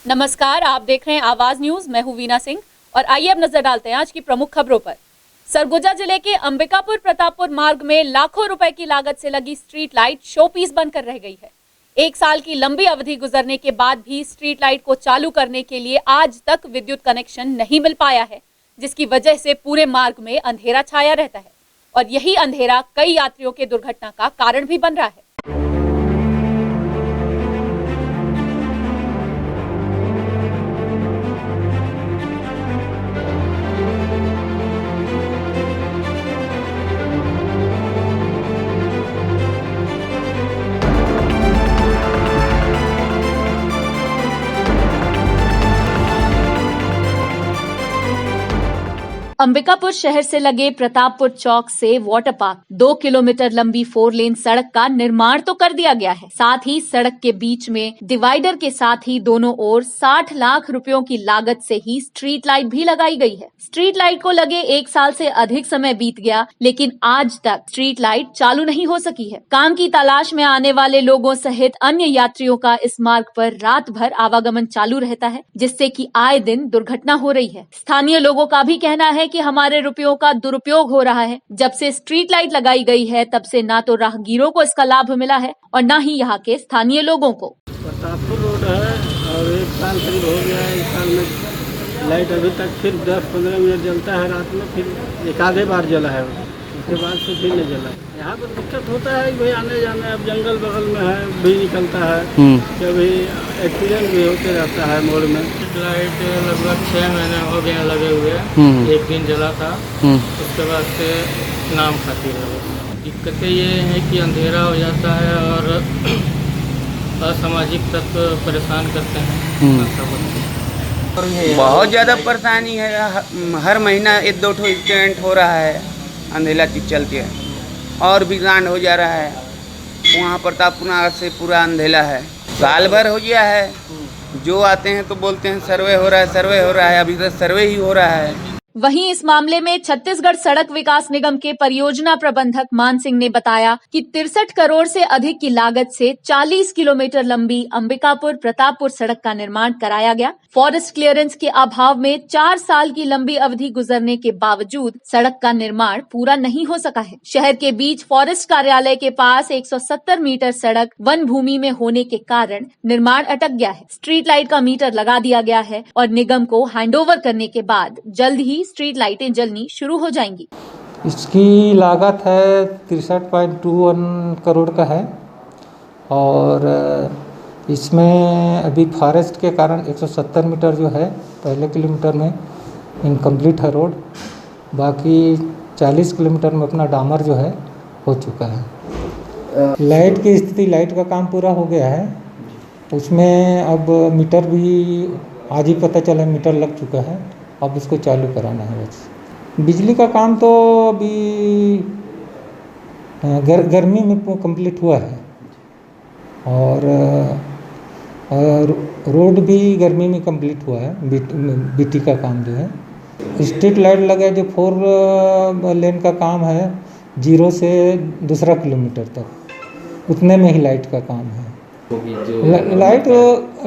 नमस्कार, आप देख रहे हैं आवाज न्यूज। मैं हूं वीना सिंह और आइए अब नजर डालते हैं आज की प्रमुख खबरों पर। सरगुजा जिले के अंबिकापुर प्रतापपुर मार्ग में लाखों रुपए की लागत से लगी स्ट्रीट लाइट शोपीस बनकर रह गई है। 1 साल की लंबी अवधि गुजरने के बाद भी स्ट्रीट लाइट को चालू करने के लिए आज तक विद्युत कनेक्शन नहीं मिल पाया है, जिसकी वजह से पूरे मार्ग में अंधेरा छाया रहता है और यही अंधेरा कई यात्रियों के दुर्घटना का कारण भी बन रहा है। अंबिकापुर शहर से लगे प्रतापपुर चौक से वाटर पार्क 2 किलोमीटर लंबी 4 लेन सड़क का निर्माण तो कर दिया गया है। साथ ही सड़क के बीच में डिवाइडर के साथ ही दोनों ओर 60 लाख रुपयों की लागत से ही स्ट्रीट लाइट भी लगाई गई है। स्ट्रीट लाइट को लगे 1 साल से अधिक समय बीत गया, लेकिन आज तक स्ट्रीट लाइट चालू नहीं हो सकी है। काम की तलाश में आने वाले लोगों सहित अन्य यात्रियों का इस मार्ग पर रात भर आवागमन चालू रहता है, जिससे कि आए दिन दुर्घटना हो रही है। स्थानीय लोगों का भी कहना है कि हमारे रुपयों का दुरुपयोग हो रहा है। जब से स्ट्रीट लाइट लगाई गई है, तब से ना तो राहगीरों को इसका लाभ मिला है और न ही यहाँ के स्थानीय लोगों को। प्रतापपुर रोड है और 1 साल करीब हो गया है। 1 साल में लाइट अभी तक फिर 10-15 मिनट जलता है रात में, फिर एक आधे बार जला है, उसके बाद से फिर नहीं जला। यहाँ पर दिक्कत होता है भाई आने जाने, अब जंगल बगल में है, भी निकलता है, कभी एक्सीडेंट भी होते रहता है मोड़ में। लाइट लगभग 6 महीने हो गए लगे हुए, एक दिन जला था, उसके बाद से नाम खातिर है। दिक्कतें ये हैं कि अंधेरा हो जाता है और असामाजिक तत्व परेशान करते हैं। बहुत ज़्यादा परेशानी है। हर महीना 1-2 ठो एक्सीडेंट हो रहा है अंधेला की चलते, और भी कांड हो जा रहा है। वहाँ प्रतापपुर से पूरा अंधेला है। साल भर हो गया है, जो आते हैं तो बोलते हैं सर्वे हो रहा है, सर्वे हो रहा है। अभी तक सर्वे ही हो रहा है। वहीं इस मामले में छत्तीसगढ़ सड़क विकास निगम के परियोजना प्रबंधक मान सिंह ने बताया कि 63 करोड़ से अधिक की लागत से 40 किलोमीटर लंबी अंबिकापुर प्रतापपुर सड़क का निर्माण कराया गया। फॉरेस्ट क्लियरेंस के अभाव में 4 साल की लंबी अवधि गुजरने के बावजूद सड़क का निर्माण पूरा नहीं हो सका है। शहर के बीच फॉरेस्ट कार्यालय के पास 170 मीटर सड़क वन भूमि में होने के कारण निर्माण अटक गया है। स्ट्रीट लाइट का मीटर लगा दिया गया है और निगम को हैंडओवर करने के बाद जल्द ही स्ट्रीट लाइटें जलनी शुरू हो जाएंगी। इसकी लागत है 63.21 करोड़ का है और इसमें अभी फॉरेस्ट के कारण 170 मीटर जो है पहले किलोमीटर में इनकम्प्लीट है रोड, बाकी 40 किलोमीटर में अपना डामर जो है हो चुका है। लाइट की स्थिति, लाइट का काम पूरा हो गया है, उसमें अब मीटर भी आज ही पता चला मीटर लग चुका है, अब उसको चालू कराना है बस। बिजली का काम तो अभी गर्मी में कंप्लीट हुआ है और रोड भी गर्मी में कंप्लीट हुआ है। बीटी का काम जो है, स्ट्रीट लाइट लगा जो 4 लेन का काम है 0 से 2 किलोमीटर तक, उतने में ही लाइट का काम है।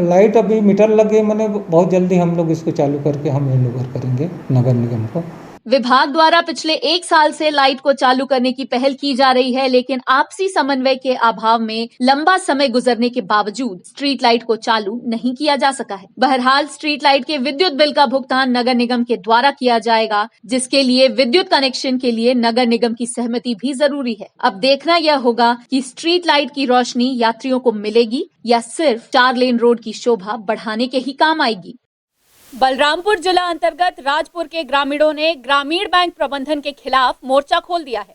लाइट अभी मीटर लगे, मैंने बहुत जल्दी हम लोग इसको चालू करके हम हैंडओवर करेंगे नगर निगम को। विभाग द्वारा पिछले 1 साल से लाइट को चालू करने की पहल की जा रही है, लेकिन आपसी समन्वय के अभाव में लंबा समय गुजरने के बावजूद स्ट्रीट लाइट को चालू नहीं किया जा सका है। बहरहाल स्ट्रीट लाइट के विद्युत बिल का भुगतान नगर निगम के द्वारा किया जाएगा, जिसके लिए विद्युत कनेक्शन के लिए नगर निगम की सहमति भी जरूरी है। अब देखना यह होगा कि स्ट्रीट लाइट की रोशनी यात्रियों को मिलेगी या सिर्फ 4 लेन रोड की शोभा बढ़ाने के ही काम आएगी। बलरामपुर जिला अंतर्गत राजपुर के ग्रामीणों ने ग्रामीण बैंक प्रबंधन के खिलाफ मोर्चा खोल दिया है।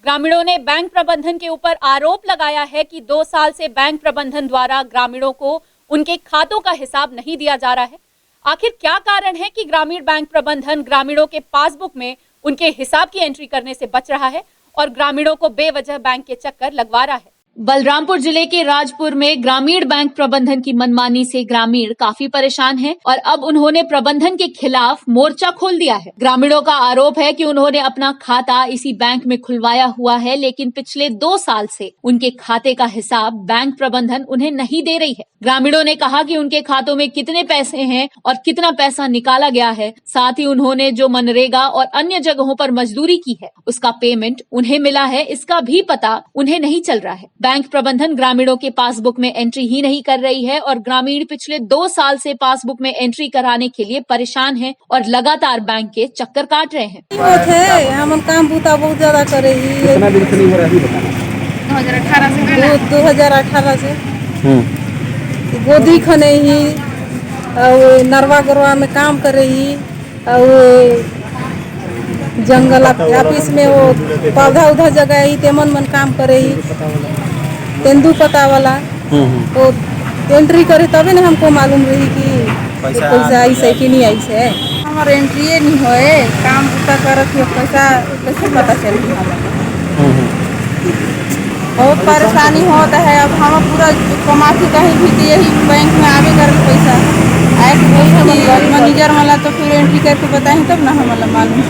ग्रामीणों ने बैंक प्रबंधन के ऊपर आरोप लगाया है कि 2 साल से बैंक प्रबंधन द्वारा ग्रामीणों को उनके खातों का हिसाब नहीं दिया जा रहा है। आखिर क्या कारण है कि ग्रामीण बैंक प्रबंधन ग्रामीणों के पासबुक में उनके हिसाब की एंट्री करने से बच रहा है और ग्रामीणों को बेवजह बैंक के चक्कर लगवा रहा है। बलरामपुर जिले के राजपुर में ग्रामीण बैंक प्रबंधन की मनमानी से ग्रामीण काफी परेशान हैं और अब उन्होंने प्रबंधन के खिलाफ मोर्चा खोल दिया है। ग्रामीणों का आरोप है कि उन्होंने अपना खाता इसी बैंक में खुलवाया हुआ है, लेकिन पिछले 2 साल से उनके खाते का हिसाब बैंक प्रबंधन उन्हें नहीं दे रही है। ग्रामीणों ने कहा कि उनके खातों में कितने पैसे हैं और कितना पैसा निकाला गया है, साथ ही उन्होंने जो मनरेगा और अन्य जगहों पर मजदूरी की है उसका पेमेंट उन्हें मिला है, इसका भी पता उन्हें नहीं चल रहा है। बैंक प्रबंधन ग्रामीणों के पासबुक में एंट्री ही नहीं कर रही है और ग्रामीण पिछले 2 साल से पासबुक में एंट्री कराने के लिए परेशान हैं और लगातार बैंक के चक्कर काट रहे हैं। हम काम बूता बहुत ज्यादा करे ही। कितना दिन से नहीं हो रहा है बताना? 2018 से गोदी खने ही और नरवा गरवा में काम करे ही और जंगल ऑफिस में वो पौधा उधा जगह ही तेमन मन काम करे ही तेंदू पता वाला तो एंट्री करे तबे ना हमको मालूम रही कि पैसा आई से कि नहीं आई से। हमारे एंट्री नहीं होए, काम पूरा करत है, पैसा कैसे पता चली हमें। बहुत परेशानी होता है। अब हम पूरा कमा के कहीं भी यही बैंक में आवे कर पैसा आए तो मैनेजर वाला तो फिर एंट्री करके बताएं तब ना हमारा मालूम।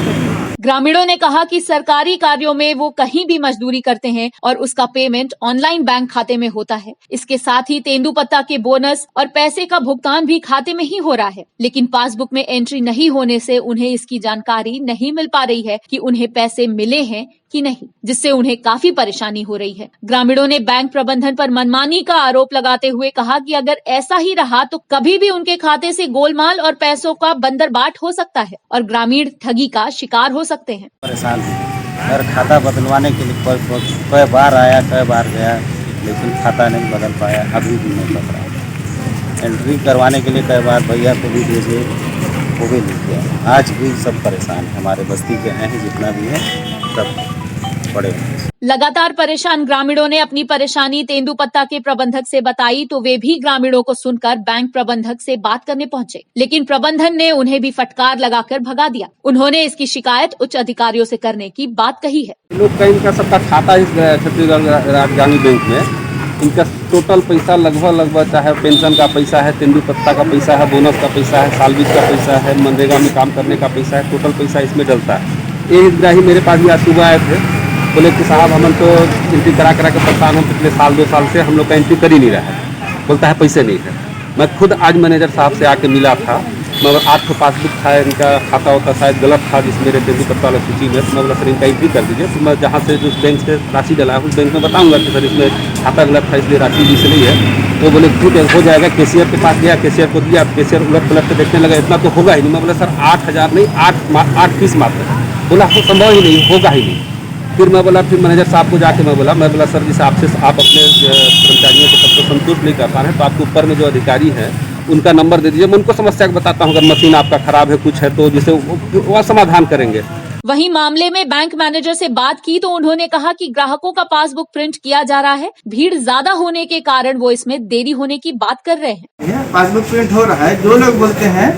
ग्रामीणों ने कहा कि सरकारी कार्यों में वो कहीं भी मजदूरी करते हैं और उसका पेमेंट ऑनलाइन बैंक खाते में होता है। इसके साथ ही तेंदूपत्ता के बोनस और पैसे का भुगतान भी खाते में ही हो रहा है, लेकिन पासबुक में एंट्री नहीं होने से उन्हें इसकी जानकारी नहीं मिल पा रही है कि उन्हें पैसे मिले हैं कि नहीं, जिससे उन्हें काफी परेशानी हो रही है। ग्रामीणों ने बैंक प्रबंधन पर मनमानी का आरोप लगाते हुए कहा कि अगर ऐसा ही रहा तो कभी भी उनके खाते से गोलमाल और पैसों का बंदरबाट हो सकता है और ग्रामीण ठगी का शिकार हो सकते हैं। परेशान है, खाता बदलवाने के लिए कई बार आया, कई बार गया, लेकिन खाता नहीं बदल पाया, अभी भी नहीं बदल रहा। एंट्री करवाने के लिए कई बार भैया को भी भेजे, वो भी नहीं किया। आज भी सब परेशान है, हमारे बस्ती के हैं जितना भी है सब पड़े। लगातार परेशान ग्रामीणों ने अपनी परेशानी तेंदूपत्ता के प्रबंधक से बताई तो वे भी ग्रामीणों को सुनकर बैंक प्रबंधक से बात करने पहुंचे, लेकिन प्रबंधन ने उन्हें भी फटकार लगाकर भगा दिया। उन्होंने इसकी शिकायत उच्च अधिकारियों से करने की बात कही है। लोग का इनका सबका खाता इस छत्तीसगढ़ राजधानी बैंक में, इनका टोटल पैसा लगभग चाहे पेंशन का पैसा है, तेंदूपत्ता का पैसा है, बोनस का पैसा है, सालबीज का पैसा है, मनरेगा में काम करने का पैसा है, टोटल पैसा इसमें डलता है। ये हितग्राही मेरे पास भी आज सुबह आए थे, बोले कि साहब हम तो एंट्री करा के परेशान हम पिछले 2 साल से हम लोग का एंट्री कर ही नहीं रहा है, बोलता है पैसे नहीं है। मैं खुद आज मैनेजर साहब से आके मिला था, मगर 8 पासबुक था, इनका खाता होता शायद गलत था जिस मेरे तेंदूपत्ता वाला सूची में। मैं बोला सर इनका एंट्री कर दीजिए, तो मैं जहाँ से जो बैंक से राशि डला है उस बैंक में बताऊँगा कि सर इसमें खाता गलत था इसलिए राशि जिससे नहीं है। तो बोले ठीक है हो जाएगा। कैशियर के पास गया, कैशियर को दिया, कैशियर उलट पलट के देखने लगा, इतना तो होगा ही नहीं। मैं बोला सर 8,000 नहीं 8 फीस मात्र। बोला संभव ही नहीं, होगा ही नहीं। फिर मैं बोला, फिर मैनेजर साहब को जाके मैं बोला सर जिस आपसे आप अपने कर्मचारियों को सबको संतुष्ट नहीं कर पा रहे हैं तो आपके ऊपर में जो अधिकारी हैं उनका नंबर दे दीजिए, मैं उनको समस्या को बताता हूँ। अगर मशीन आपका खराब है कुछ है तो जिसे वो समाधान करेंगे। वहीं मामले में बैंक मैनेजर से बात की तो उन्होंने कहा कि ग्राहकों का पासबुक प्रिंट किया जा रहा है, भीड़ ज्यादा होने के कारण वो इसमें देरी होने की बात कर रहे हैं। पासबुक प्रिंट हो रहा है, जो लोग बोलते हैं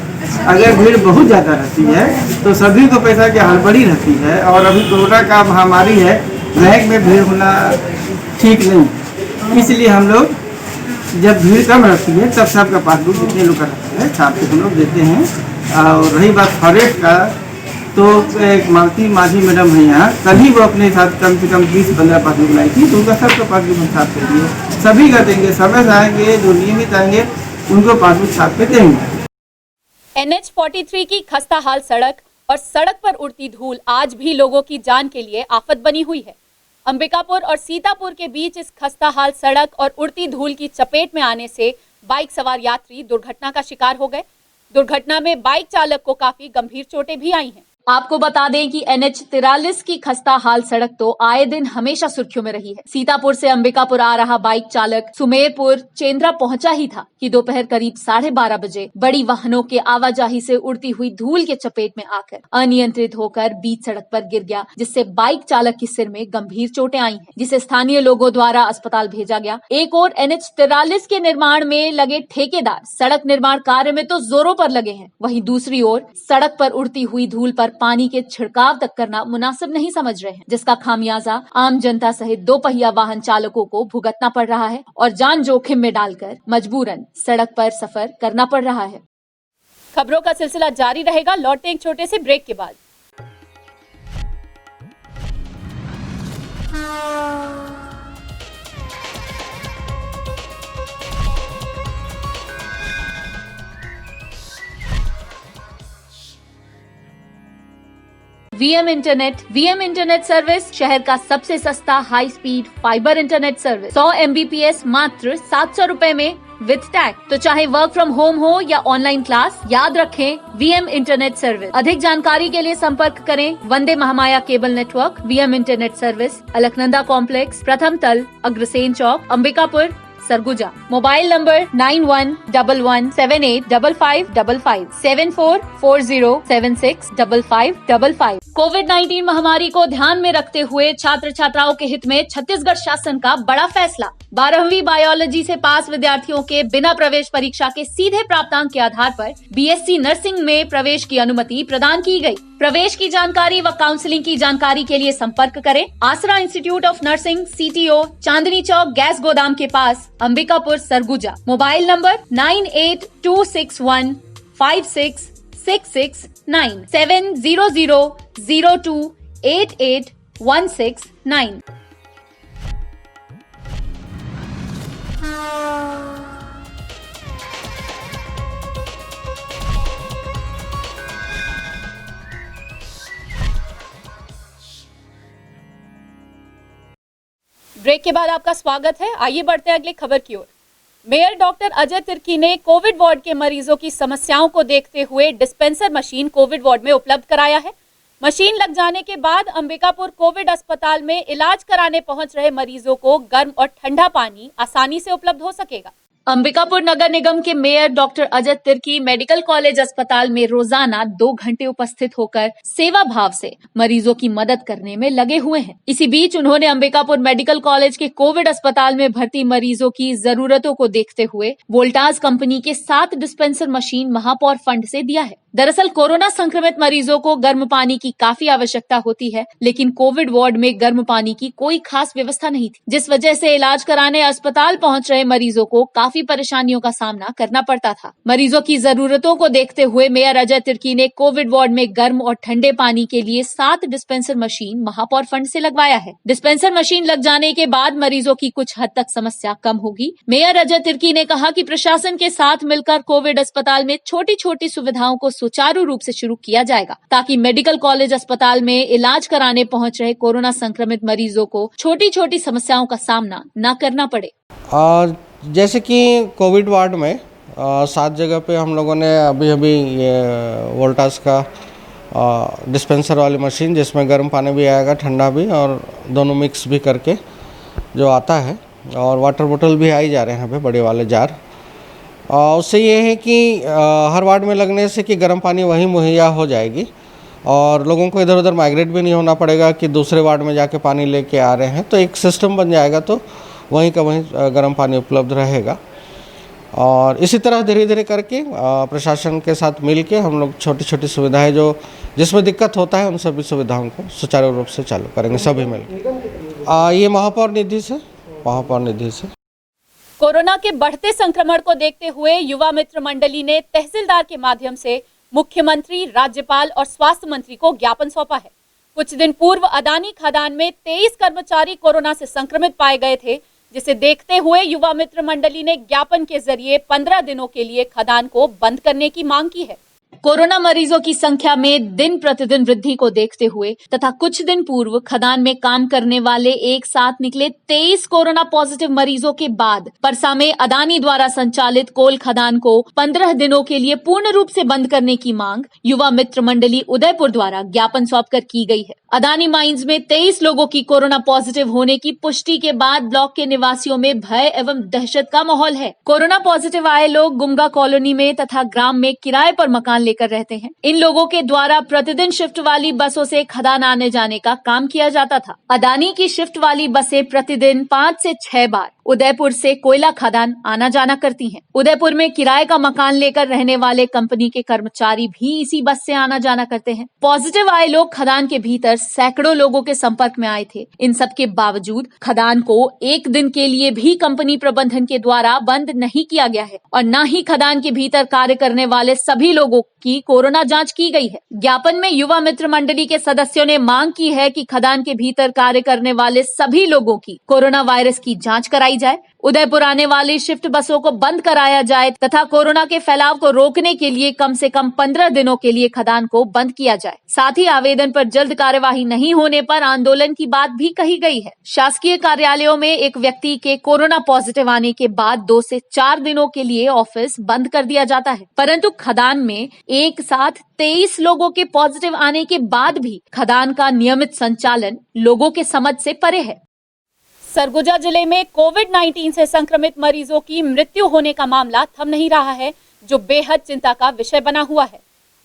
अगर भीड़ बहुत ज्यादा रहती है तो सभी को पैसा की हड़बड़ी रहती है, और अभी कोरोना का महामारी है, बैंक में भीड़ होना ठीक नहीं। इसलिए हम लोग जब भीड़ कम रहती है तब सबका पासबुक जितने लोग का रहता है छाप के हम लोग देते हैं। और रही बात फॉरेस्ट का, तो एक मालती माझी मैडम है यहाँ, कल ही वो अपने साथ कम से कम 20-15 पासबुक लाई थी, तो उनका सबका पासबुक हम छाप के दिए। सभी का देंगे, समय से आएंगे, जो नियमित आएंगे उनको पासबुक छाप के देंगे। NH-43 की खस्ता हाल सड़क और सड़क पर उड़ती धूल आज भी लोगों की जान के लिए आफत बनी हुई है। अंबिकापुर और सीतापुर के बीच इस खस्ता हाल सड़क और उड़ती धूल की चपेट में आने से बाइक सवार यात्री दुर्घटना का शिकार हो गए। दुर्घटना में बाइक चालक को काफी गंभीर चोटें भी आई हैं। आपको बता दें कि NH-43 की खस्ता हाल सड़क तो आए दिन हमेशा सुर्खियों में रही है। सीतापुर से अंबिकापुर आ रहा बाइक चालक सुमेरपुर चेंद्रा पहुंचा ही था कि दोपहर करीब 12:30 बजे बड़ी वाहनों के आवाजाही से उड़ती हुई धूल के चपेट में आकर अनियंत्रित होकर बीच सड़क पर गिर गया, जिससे बाइक चालक के सिर में गंभीर चोटें आई हैं, जिसे स्थानीय लोगों द्वारा अस्पताल भेजा गया। एक और NH-43 के निर्माण में लगे ठेकेदार सड़क निर्माण कार्य में तो जोरों पर लगे हैं, वहीं दूसरी ओर सड़क पर उड़ती हुई धूल पर पानी के छिड़काव तक करना मुनासिब नहीं समझ रहे हैं, जिसका खामियाजा आम जनता सहित 2 पहिया वाहन चालकों को भुगतना पड़ रहा है और जान जोखिम में डालकर मजबूरन सड़क पर सफर करना पड़ रहा है। खबरों का सिलसिला जारी रहेगा, लौटते हैं एक छोटे से ब्रेक के बाद। वीएम इंटरनेट सर्विस शहर का सबसे सस्ता high speed fibre internet service 100 MBPS मात्र 700 रुपए में विद टैग। तो चाहे वर्क फ्रॉम होम हो या ऑनलाइन क्लास, याद रखें वीएम इंटरनेट सर्विस। अधिक जानकारी के लिए संपर्क करें Vande Mahamaya cable network, VM internet service, Alaknanda complex, प्रथम तल, अग्रसेन चौक, अंबिकापुर, सरगुजा। Mobile number 9111785555 7440765555। कोविड-19 महामारी को ध्यान में रखते हुए छात्र छात्राओं के हित में छत्तीसगढ़ शासन का बड़ा फैसला। 12वीं बायोलॉजी से पास विद्यार्थियों के बिना प्रवेश परीक्षा के सीधे प्राप्तांक के आधार पर बीएससी नर्सिंग में प्रवेश की अनुमति प्रदान की गई। प्रवेश की जानकारी व काउंसलिंग की जानकारी के लिए संपर्क करें Aasra institute of nursing, CTO, Chandni Chowk, gas गोदाम के पास, Ambikapur, Surguja. Mobile number 9826156669 70002881669। Break के बाद आपका स्वागत है। आइए बढ़ते हैं अगली खबर की ओर। मेयर डॉक्टर अजय तिर्की ने कोविड वार्ड के मरीजों की समस्याओं को देखते हुए डिस्पेंसर मशीन कोविड वार्ड में उपलब्ध कराया है। मशीन लग जाने के बाद अंबिकापुर कोविड अस्पताल में इलाज कराने पहुंच रहे मरीजों को गर्म और ठंडा पानी आसानी से उपलब्ध हो सकेगा। अंबिकापुर नगर निगम के mayor doctor Ajay Tirkey medical college अस्पताल में रोजाना 2 घंटे उपस्थित होकर सेवा भाव से मरीजों की मदद करने में लगे हुए हैं। इसी बीच उन्होंने अंबिकापुर मेडिकल कॉलेज के कोविड अस्पताल में भर्ती मरीजों की जरूरतों को देखते हुए वोल्टास कंपनी के 7 डिस्पेंसर मशीन महापौर फंड से दिया है। दरअसल कोरोना संक्रमित मरीजों को गर्म पानी की काफी आवश्यकता होती है, लेकिन कोविड वार्ड में गर्म पानी की कोई खास व्यवस्था नहीं थी, जिस वजह से इलाज कराने अस्पताल पहुंच रहे मरीजों को काफी परेशानियों का सामना करना पड़ता था। मरीजों की जरूरतों को देखते हुए मेयर अजय तिर्की ने कोविड वार्ड में गर्म और ठंडे पानी के लिए 7 डिस्पेंसर मशीन महापौर फंड से लगवाया है। डिस्पेंसर मशीन लग जाने के बाद मरीजों की कुछ हद तक समस्या कम होगी। मेयर अजय तिर्की ने कहा कि प्रशासन के साथ मिलकर कोविड अस्पताल में छोटी छोटी सुविधाओं को सुचारू रूप से शुरू किया जाएगा, ताकि मेडिकल कॉलेज अस्पताल में इलाज कराने पहुंच रहे कोरोना संक्रमित मरीजों को छोटी छोटी समस्याओं का सामना न करना पड़े। जैसे कि कोविड वार्ड में 7 जगह पे हम लोगों ने अभी ये वोल्टास का डिस्पेंसर वाली मशीन, जिसमें गर्म पानी भी आएगा, ठंडा भी, और दोनों मिक्स भी करके जो आता है, और वाटर बोतल भी आई जा रहे हैं यहाँ पे बड़े वाले जार। उससे ये है कि हर वार्ड में लगने से कि गर्म पानी वहीं मुहैया हो जाएगी और लोगों को इधर उधर माइग्रेट भी नहीं होना पड़ेगा कि दूसरे वार्ड में जाके पानी लेके आ रहे हैं। तो एक सिस्टम बन जाएगा, तो वहीं का वहीं गर्म पानी उपलब्ध रहेगा। और इसी तरह धीरे धीरे करके प्रशासन के साथ मिल के हम लोग छोटी छोटी सुविधाएं जो जिसमें दिक्कत होता है उन सभी सुविधाओं को सुचारू रूप से चालू करेंगे सभी मिलकर। ये महापौर निधि से कोरोना के बढ़ते संक्रमण को देखते हुए युवा मित्र मंडली ने तहसीलदार के माध्यम से मुख्यमंत्री, राज्यपाल और स्वास्थ्य मंत्री को ज्ञापन सौंपा है। कुछ दिन पूर्व अदानी खदान में 23 कर्मचारी कोरोना से संक्रमित पाए गए थे, जिसे देखते हुए युवा मित्र मंडली ने ज्ञापन के जरिए 15 दिनों के लिए खदान को बंद करने की मांग की है। कोरोना मरीजों की संख्या में दिन प्रतिदिन वृद्धि को देखते हुए तथा कुछ दिन पूर्व खदान में काम करने वाले एक साथ निकले 23 कोरोना पॉजिटिव मरीजों के बाद परसा में अदानी द्वारा संचालित कोल खदान को 15 दिनों के लिए पूर्ण रूप से बंद करने की मांग युवा मित्र मंडली उदयपुर द्वारा ज्ञापन सौंपकर की गई है। अदानी माइंस में 23 लोगों की कोरोना पॉजिटिव होने की पुष्टि के बाद ब्लॉक के निवासियों में भय एवं दहशत का माहौल है। कोरोना पॉजिटिव आए लोग गुमगा कॉलोनी में तथा ग्राम में किराए पर मकान लेकर रहते हैं। इन लोगों के द्वारा प्रतिदिन शिफ्ट वाली बसों से खदान आने जाने का काम किया जाता था। अदानी की शिफ्ट वाली बसें प्रतिदिन 5 से 6 बार उदयपुर से कोयला खदान आना जाना करती हैं। उदयपुर में किराए का मकान लेकर रहने वाले कंपनी के कर्मचारी भी इसी बस से आना जाना करते हैं। पॉजिटिव आए लोग खदान के भीतर सैकड़ों लोगों के संपर्क में आए थे। इन सब के बावजूद खदान को एक दिन के लिए भी कंपनी प्रबंधन के द्वारा बंद नहीं किया गया है और न ही खदान के भीतर कार्य करने वाले सभी लोगों की कोरोना जांच की गई है। ज्ञापन में युवा मित्र मंडली के सदस्यों ने मांग की है कि खदान के भीतर कार्य करने वाले सभी लोगों की कोरोना वायरस की जांच कराई जाए, उदयपुर आने वाली शिफ्ट बसों को बंद कराया जाए तथा कोरोना के फैलाव को रोकने के लिए कम से कम 15 दिनों के लिए खदान को बंद किया जाए। साथ ही आवेदन पर जल्द कार्यवाही नहीं होने पर आंदोलन की बात भी कही गई है। शासकीय कार्यालयों में एक व्यक्ति के कोरोना पॉजिटिव आने के बाद 2 से 4 दिनों के लिए ऑफिस बंद कर दिया जाता है, परंतु खदान में एक साथ 23 लोगों के पॉजिटिव आने के बाद भी खदान का नियमित संचालन लोगों के समझ से परे है। सरगुजा जिले में कोविड-19 से संक्रमित मरीजों की मृत्यु होने का मामला थम नहीं रहा है, जो बेहद चिंता का विषय बना हुआ है।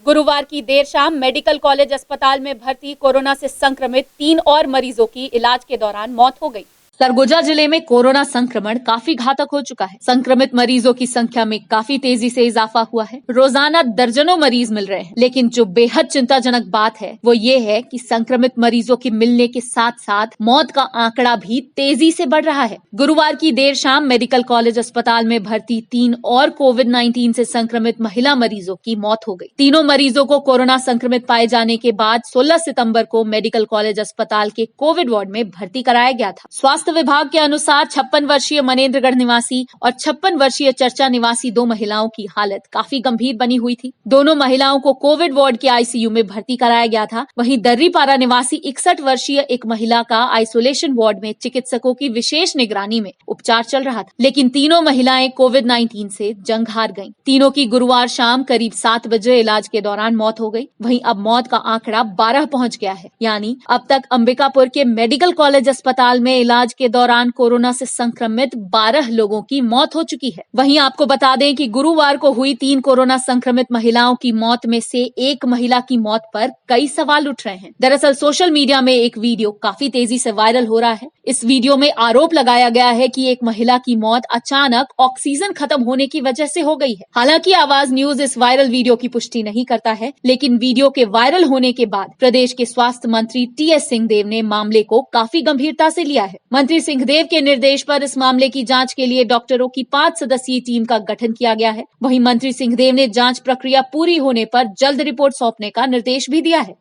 गुरुवार की देर शाम मेडिकल कॉलेज अस्पताल में भर्ती कोरोना से संक्रमित 3 और मरीजों की इलाज के दौरान मौत हो गई। सरगुजा जिले में कोरोना संक्रमण काफी घातक हो चुका है। संक्रमित मरीजों की संख्या में काफी तेजी से इजाफा हुआ है। रोजाना दर्जनों मरीज मिल रहे हैं, लेकिन जो बेहद चिंताजनक बात है वो ये है कि संक्रमित मरीजों के मिलने के साथ साथ मौत का आंकड़ा भी तेजी से बढ़ रहा है। गुरुवार की देर शाम मेडिकल कॉलेज अस्पताल में भर्ती 3 और कोविड-19 से संक्रमित महिला मरीजों की मौत हो गई। तीनों मरीजों को कोरोना संक्रमित पाए जाने के बाद 16 सितंबर को मेडिकल कॉलेज अस्पताल के कोविड वार्ड में भर्ती कराया गया था। स्वास्थ्य विभाग के अनुसार 56 वर्षीय मनेन्द्रगढ़ निवासी और 56 वर्षीय चर्चा निवासी 2 महिलाओं की हालत काफी गंभीर बनी हुई थी। दोनों महिलाओं को कोविड वार्ड के आईसीयू में भर्ती कराया गया था। वहीं दर्रीपारा निवासी 61 वर्षीय एक महिला का आइसोलेशन वार्ड में चिकित्सकों की विशेष निगरानी में उपचार चल रहा था, लेकिन तीनों महिलाएं कोविड-19 से जंग हार गईं। तीनों की गुरुवार शाम करीब 7 बजे इलाज के दौरान मौत हो गई। वहीं अब मौत का आंकड़ा 12 पहुंच गया है, यानी अब तक अंबिकापुर के मेडिकल कॉलेज अस्पताल में इलाज के दौरान कोरोना से संक्रमित 12 लोगों की मौत हो चुकी है। वहीं आपको बता दें कि गुरुवार को हुई 3 कोरोना संक्रमित महिलाओं की मौत में से एक महिला की मौत पर कई सवाल उठ रहे हैं। दरअसल सोशल मीडिया में एक वीडियो काफी तेजी से वायरल हो रहा है। इस वीडियो में आरोप लगाया गया है कि एक महिला की मौत अचानक ऑक्सीजन खत्म होने की वजह से हो गई है। हालांकि आवाज न्यूज इस वायरल वीडियो की पुष्टि नहीं करता है, लेकिन वीडियो के वायरल होने के बाद प्रदेश के स्वास्थ्य मंत्री टीएस सिंहदेव ने मामले को काफी गंभीरता से लिया है। मंत्री सिंहदेव के निर्देश पर इस मामले की जांच के लिए डॉक्टरों की 5 सदस्यीय टीम का गठन किया गया है। वहीं मंत्री सिंहदेव ने जांच प्रक्रिया पूरी होने पर जल्द रिपोर्ट सौंपने का निर्देश भी दिया है।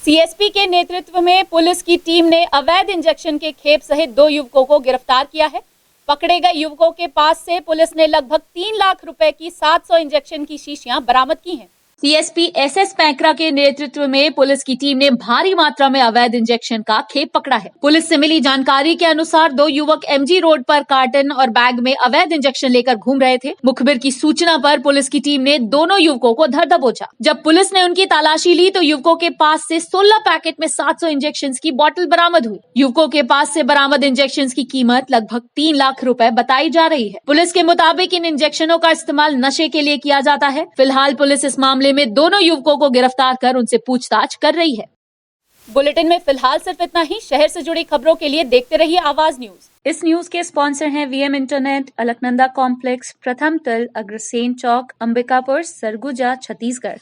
सीएसपी के नेतृत्व में पुलिस की टीम ने अवैध इंजेक्शन के खेप सहित 2 युवकों को गिरफ्तार किया है। पकड़े गए युवकों के पास से पुलिस ने लगभग 3 लाख रुपए की 700 इंजेक्शन की शीशियां बरामद की हैं। सीएसपी एसएस पैंकरा के नेतृत्व में पुलिस की टीम ने भारी मात्रा में अवैध इंजेक्शन का खेप पकड़ा है। पुलिस से मिली जानकारी के अनुसार 2 युवक एमजी रोड पर कार्टन और बैग में अवैध इंजेक्शन लेकर घूम रहे थे। मुखबिर की सूचना पर पुलिस की टीम ने दोनों युवकों को धर दबोचा। जब पुलिस ने उनकी तलाशी ली तो युवकों के पास से 16 पैकेट में 700 इंजेक्शन की बोतल बरामद हुई। युवकों के पास से बरामद इंजेक्शन की कीमत लगभग 3 लाख रुपए बताई जा रही है। पुलिस के मुताबिक इन इंजेक्शनों का इस्तेमाल नशे के लिए किया जाता है। फिलहाल पुलिस इस मामले में दोनों युवकों को गिरफ्तार कर उनसे पूछताछ कर रही है। बुलेटिन में फिलहाल सिर्फ इतना ही। शहर से जुड़ी खबरों के लिए देखते रहिए आवाज न्यूज। इस न्यूज के स्पॉन्सर हैं वीएम इंटरनेट, अलकनंदा कॉम्प्लेक्स, प्रथम तल, अग्रसेन चौक, अंबिकापुर, सरगुजा, छत्तीसगढ़।